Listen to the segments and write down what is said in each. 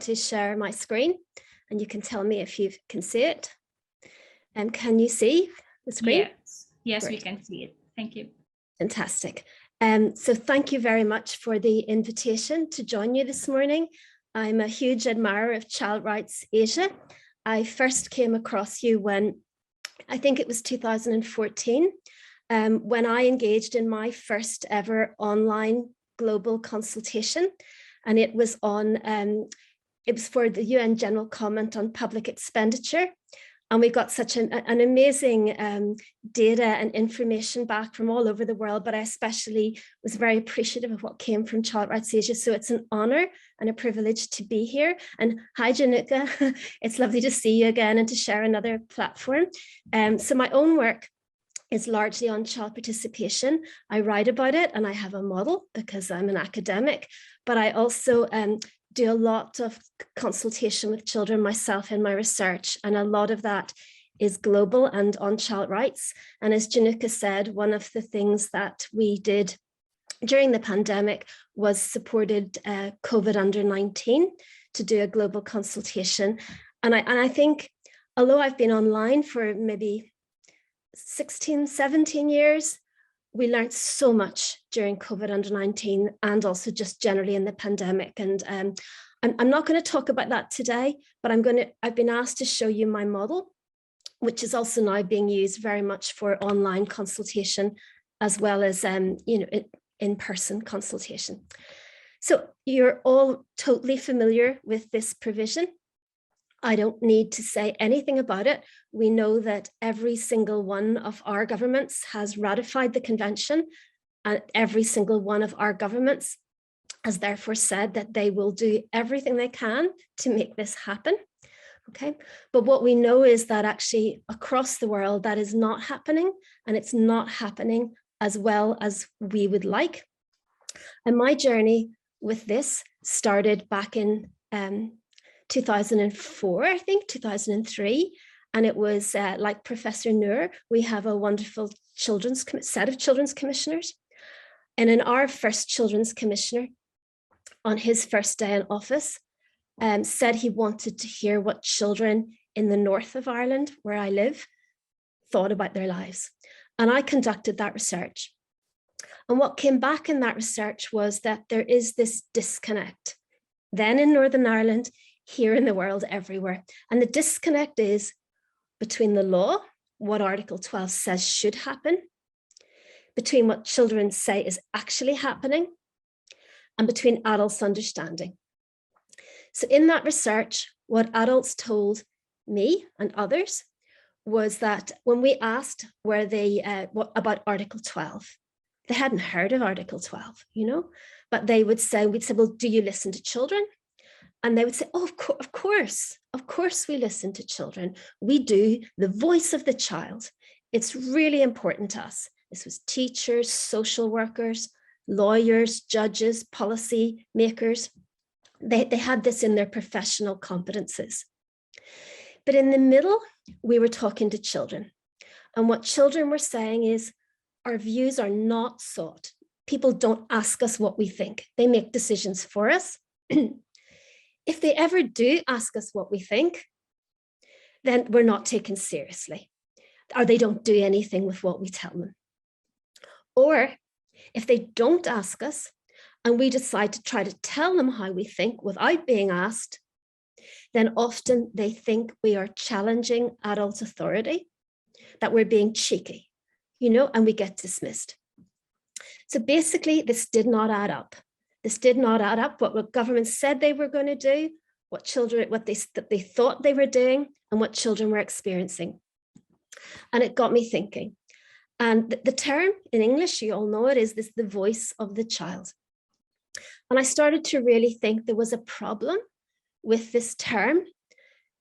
to share my screen and you can tell me if you can see it. Can you see the screen? Yes, Great. we can see it. Thank you. Fantastic. So thank you very much for the invitation to join you this morning. I'm a huge admirer of Child Rights Asia. I first came across you when, I think it was 2014, when I engaged in my first ever online global consultation. And it was on, it was for the UN General Comment on Public Expenditure. And we got such an amazing data and information back from all over the world, but I especially was very appreciative of what came from Child Rights Asia. So it's an honor and a privilege to be here. And hi, Januka, it's lovely to see you again and to share another platform. So my own work is largely on child participation. I write about it and I have a model because I'm an academic, but I also do a lot of consultation with children myself in my research, and a lot of that is global and on child rights. And as Januka said, one of the things that we did during the pandemic was supported COVID under 19 to do a global consultation. And I think, although I've been online for maybe 16, 17 years, we learned so much during COVID under 19 and also just generally in the pandemic. And I'm not going to talk about that today, but I've been asked to show you my model, which is also now being used very much for online consultation, as well as in-person consultation. So you're all totally familiar with this provision. I don't need to say anything about it. We know that every single one of our governments has ratified the convention, and every single one of our governments has therefore said that they will do everything they can to make this happen. Okay, but what we know is that actually across the world that is not happening, and it's not happening as well as we would like. And my journey with this started back in 2004, I think, 2003. And it was like Professor Noor, we have a wonderful set of children's commissioners. And in our first children's commissioner, on his first day in office, said he wanted to hear what children in the north of Ireland, where I live, thought about their lives. And I conducted that research. And what came back in that research was that there is this disconnect, then in Northern Ireland, here in the world, everywhere. And the disconnect is between the law, what Article 12 says should happen, between what children say is actually happening, and between adults' understanding. So in that research, what adults told me and others was that when we asked what about Article 12, they hadn't heard of Article 12, but we'd say, well, do you listen to children? And they would say, oh, of course we listen to children. We do. The voice of the child. It's really important to us. This was teachers, social workers, lawyers, judges, policy makers. They had this in their professional competences. But in the middle, we were talking to children. And what children were saying is, our views are not sought. People don't ask us what we think. They make decisions for us. If they ever do ask us what we think, then we're not taken seriously, or they don't do anything with what we tell them. Or if they don't ask us and we decide to try to tell them how we think without being asked, then often they think we are challenging adult authority, that we're being cheeky, and we get dismissed. So basically, this did not add up. This did not add up what governments said they were going to do, what they thought they were doing, and what children were experiencing. And it got me thinking. And the term in English, you all know it, is the voice of the child. And I started to really think there was a problem with this term,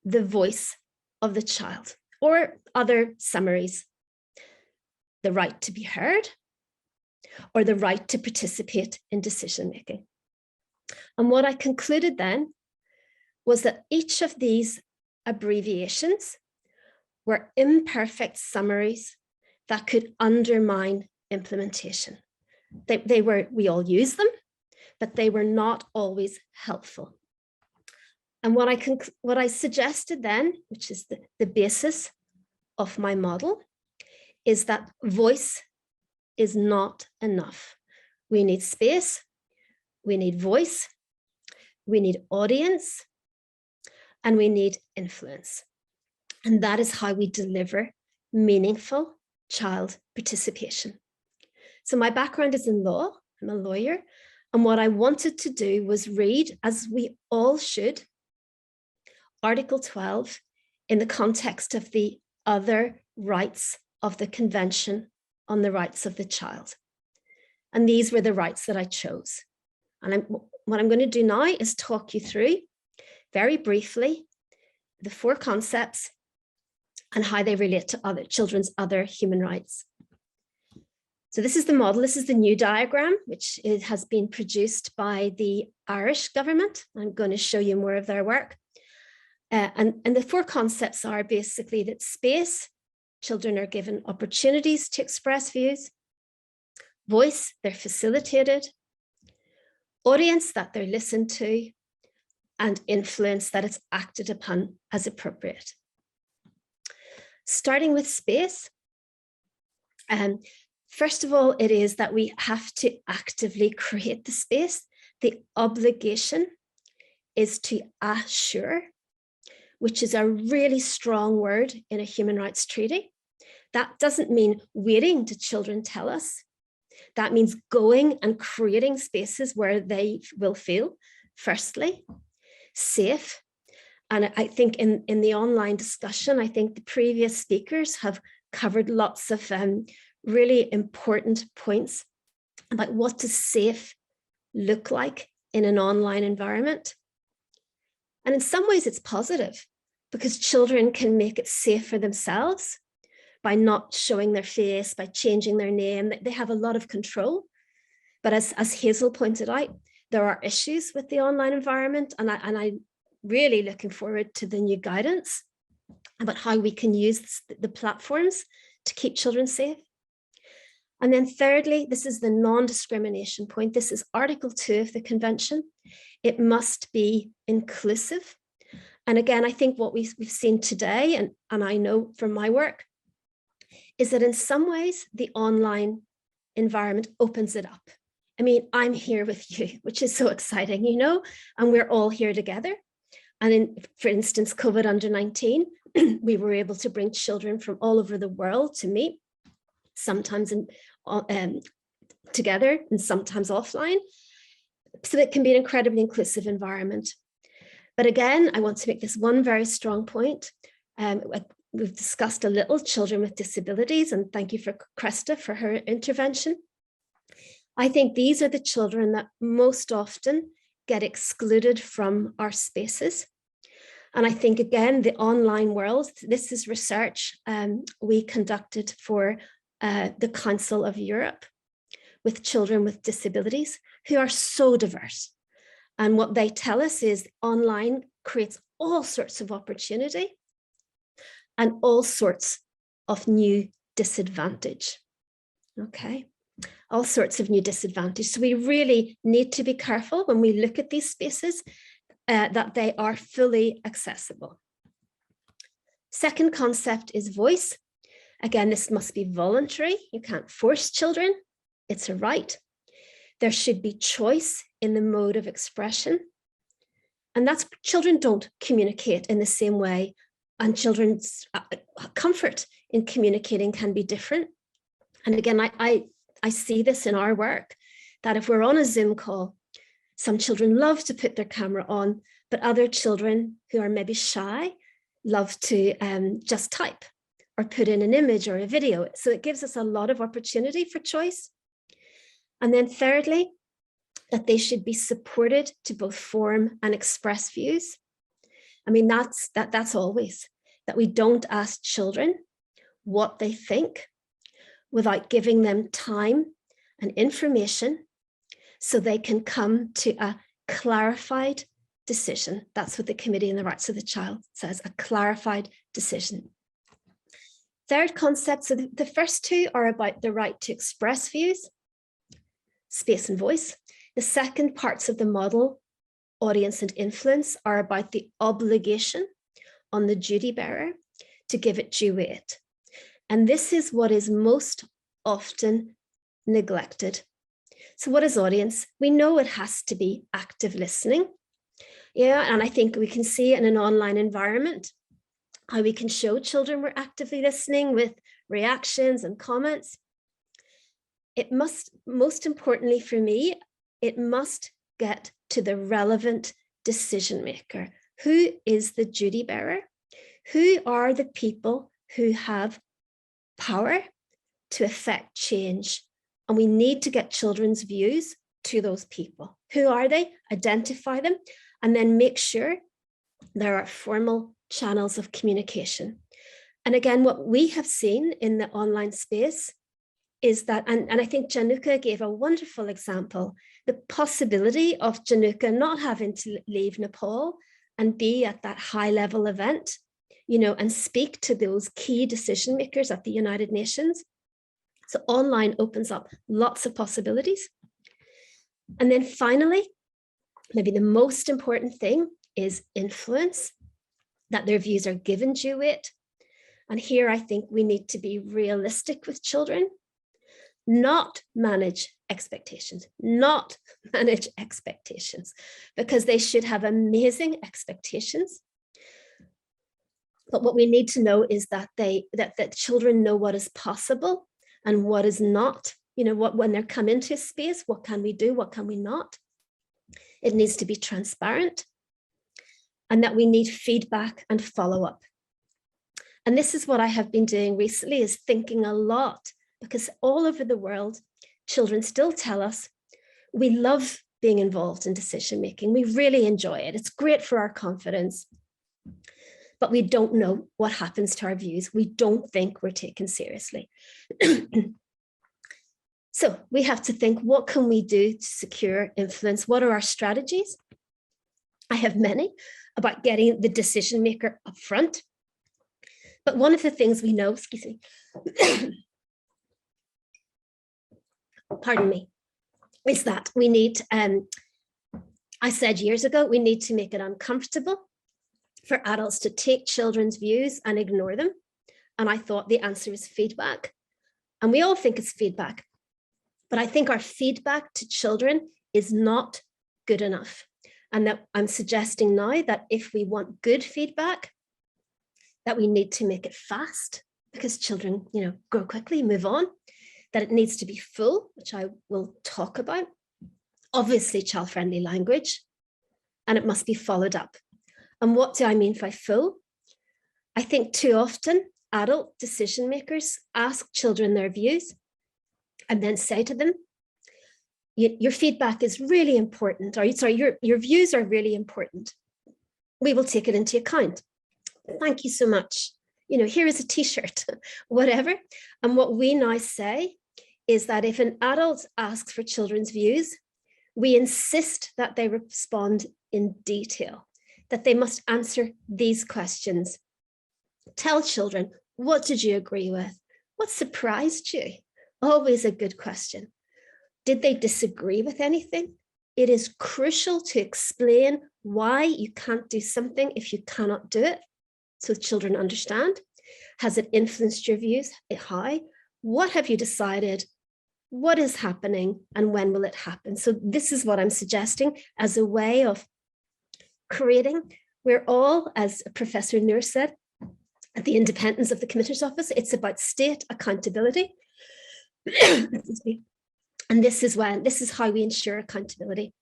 the voice of the child, or other summaries, the right to be heard, or the right to participate in decision-making. And what I concluded then was that each of these abbreviations were imperfect summaries that could undermine implementation. We all use them, but they were not always helpful. And what I suggested then, which is the basis of my model, is that voice is not enough. We need space, we need voice, we need audience, and we need influence. And that is how we deliver meaningful child participation. So my background is in law, I'm a lawyer, and what I wanted to do was read, as we all should, Article 12 in the context of the other rights of the Convention on the Rights of the Child. And these were the rights that I chose. And what I'm going to do now is talk you through, very briefly, the 4 concepts and how they relate to children's other human rights. So this is the model. This is the new diagram, which has been produced by the Irish government. I'm going to show you more of their work. And the 4 concepts are basically that space, children are given opportunities to express views; voice, they're facilitated; audience, that they're listened to; and influence, that it's acted upon as appropriate. Starting with space, first of all, it is that we have to actively create the space. The obligation is to assure, which is a really strong word in a human rights treaty. That doesn't mean waiting till children tell us. That means going and creating spaces where they will feel, firstly, safe. And I think in the online discussion, I think the previous speakers have covered lots of really important points about what does safe look like in an online environment. And in some ways it's positive, because children can make it safe for themselves by not showing their face, by changing their name. They have a lot of control. But as Hazel pointed out, there are issues with the online environment, and I'm really looking forward to the new guidance about how we can use the platforms to keep children safe. And then thirdly, this is the non-discrimination point. This is Article 2 of the Convention. It must be inclusive. And again, I think what we've seen today, and I know from my work, is that in some ways the online environment opens it up. I mean, I'm here with you, which is so exciting, you know, and we're all here together. And for instance, COVID under 19, we were able to bring children from all over the world to meet, sometimes together and sometimes offline. So it can be an incredibly inclusive environment. But again, I want to make this one very strong point. We've discussed a little children with disabilities, and thank you for Cresta for her intervention. I think these are the children that most often get excluded from our spaces. And I think, again, the online world, this is research we conducted for the Council of Europe with children with disabilities who are so diverse. And what they tell us is online creates all sorts of opportunity and all sorts of new disadvantage. Okay, all sorts of new disadvantage. So we really need to be careful when we look at these spaces that they are fully accessible. Second concept is voice. Again, this must be voluntary. You can't force children. It's a right. There should be choice in the mode of expression. And that's, children don't communicate in the same way, and children's comfort in communicating can be different. And again, I see this in our work, that if we're on a Zoom call, some children love to put their camera on, but other children who are maybe shy love to just type or put in an image or a video. So it gives us a lot of opportunity for choice. And then thirdly, that they should be supported to both form and express views. I mean, that's always, that we don't ask children what they think without giving them time and information so they can come to a clarified decision. That's what the Committee on the Rights of the Child says, a clarified decision. Third concept, so the first two are about the right to express views, space and voice. The second parts of the model audience and influence are about the obligation on the duty bearer to give it due weight. And this is what is most often neglected. So what is audience? We know it has to be active listening. Yeah, and I think we can see in an online environment how we can show children we're actively listening with reactions and comments. It must, most importantly for me, it must get to the relevant decision maker. Who is the duty bearer? Who are the people who have power to affect change? And we need to get children's views to those people. Who are they? Identify them, and then make sure there are formal channels of communication. And again, what we have seen in the online space is that, and I think Januka gave a wonderful example, the possibility of Januka not having to leave Nepal and be at that high level event, you know, and speak to those key decision makers at the United Nations. So online opens up lots of possibilities. And then finally, maybe the most important thing is influence, that their views are given due weight. And here I think we need to be realistic with children, not manage expectations, because they should have amazing expectations. But what we need to know is that that children know what is possible and what is not. You know, what, when they come into space, what can we do, what can we not? It needs to be transparent, and that we need feedback and follow up. And this is what I have been doing recently, is thinking a lot, because all over the world, children still tell us, we love being involved in decision making. We really enjoy it. It's great for our confidence, but we don't know what happens to our views. We don't think we're taken seriously. So we have to think, what can we do to secure influence? What are our strategies? I have many about getting the decision maker up front. But one of the things we know, excuse me, pardon me, is that we need, I said years ago, we need to make it uncomfortable for adults to take children's views and ignore them. And I thought the answer is feedback. And we all think it's feedback. But I think our feedback to children is not good enough. And that I'm suggesting now that if we want good feedback, that we need to make it fast, because children, you know, grow quickly, move on, that it needs to be full, which I will talk about, obviously child-friendly language, and it must be followed up. And what do I mean by full? I think too often adult decision makers ask children their views and then say to them, your feedback is really important, or sorry, your views are really important. We will take it into account. Thank you so much. You know, here is a t-shirt, whatever. And what we now say is that if an adult asks for children's views, we insist that they respond in detail, that they must answer these questions. Tell children, what did you agree with? What surprised you? Always a good question. Did they disagree with anything? It is crucial to explain why you can't do something if you cannot do it, so children understand. Has it influenced your views? How? What have you decided? What is happening, and when will it happen? So this is what I'm suggesting as a way of creating. We're all, as Professor Nur said, at the independence of the Commissioner's Office, it's about state accountability. And this is how we ensure accountability.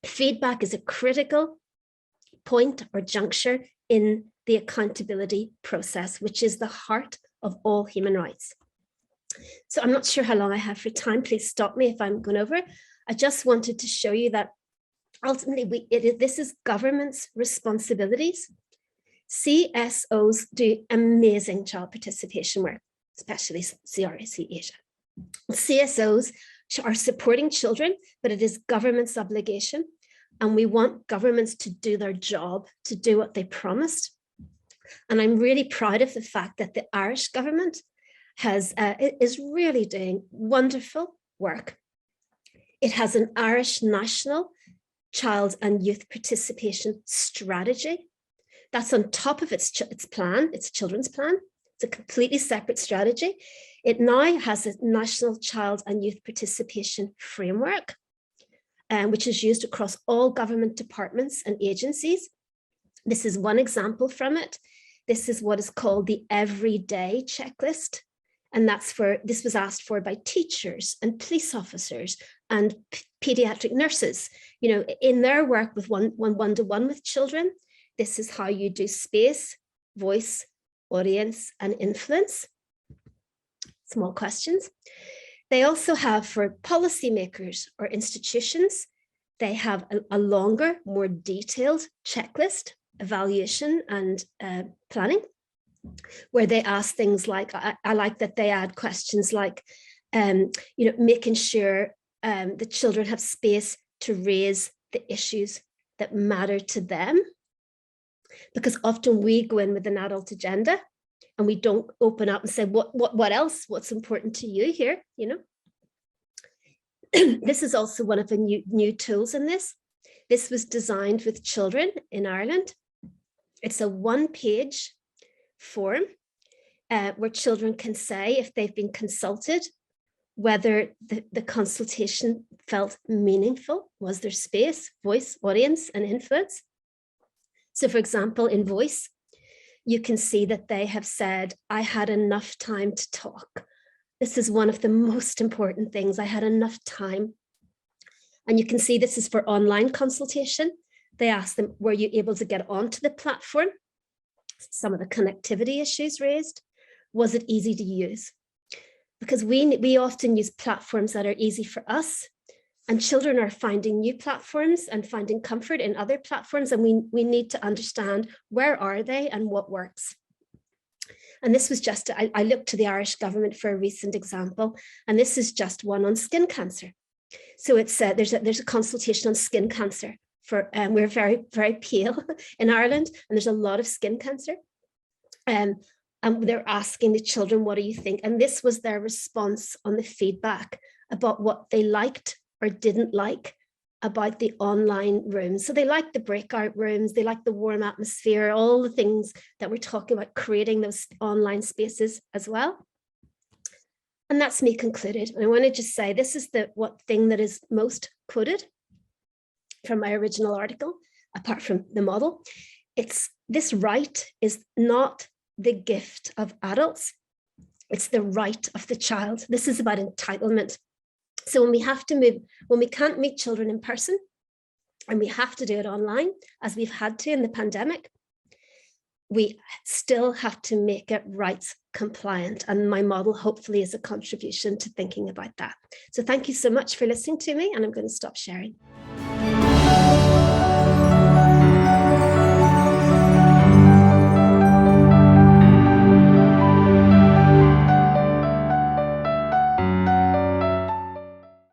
Feedback is a critical point or juncture in the accountability process, which is the heart of all human rights. So I'm not sure how long I have for time. Please stop me if I'm going over. I just wanted to show you that ultimately this is government's responsibilities. CSOs do amazing child participation work, especially CRC Asia. CSOs are supporting children, but it is government's obligation. And we want governments to do their job, to do what they promised. And I'm really proud of the fact that the Irish government is really doing wonderful work. It has an Irish national child and youth participation strategy. That's on top of its plan, its children's plan. It's a completely separate strategy. It now has a national child and youth participation framework, which is used across all government departments and agencies. This is one example from it. This is what is called the everyday checklist. And this was asked for by teachers and police officers and pediatric nurses, in their work with one-to-one with children. This is how you do space, voice, audience, and influence. Small questions. They also have for policymakers or institutions, they have a longer, more detailed checklist, evaluation and planning, where they ask things like, I like that they add questions like, making sure the children have space to raise the issues that matter to them. Because often we go in with an adult agenda and we don't open up and say, what else? What's important to you here? This is also one of the new tools in this. This was designed with children in Ireland. It's a one-page form where children can say if they've been consulted, whether the consultation felt meaningful, was there space, voice, audience, and influence. So for example, in voice, you can see that they have said, I had enough time to talk. This is one of the most important things. I had enough time. And you can see this is for online consultation. They asked them, were you able to get onto the platform? Some of the connectivity issues raised. Was it easy to use? Because we often use platforms that are easy for us, and children are finding new platforms and finding comfort in other platforms, and we need to understand where are they and what works. And this was just, I looked to the Irish government for a recent example, and this is just one on skin cancer. So it's there's a consultation on skin cancer for, we're very, very pale in Ireland, and there's a lot of skin cancer. And they're asking the children, what do you think? And this was their response on the feedback about what they liked or didn't like about the online rooms. So they like the breakout rooms, they like the warm atmosphere, all the things that we're talking about, creating those online spaces as well. And that's me concluded. And I want to just say, this is the thing that is most quoted from my original article, apart from the model. It's this right is not the gift of adults, it's the right of the child. This is about entitlement. So when we have to move, when we can't meet children in person, and we have to do it online, as we've had to in the pandemic, we still have to make it rights compliant. And my model hopefully is a contribution to thinking about that. So thank you so much for listening to me, and I'm going to stop sharing.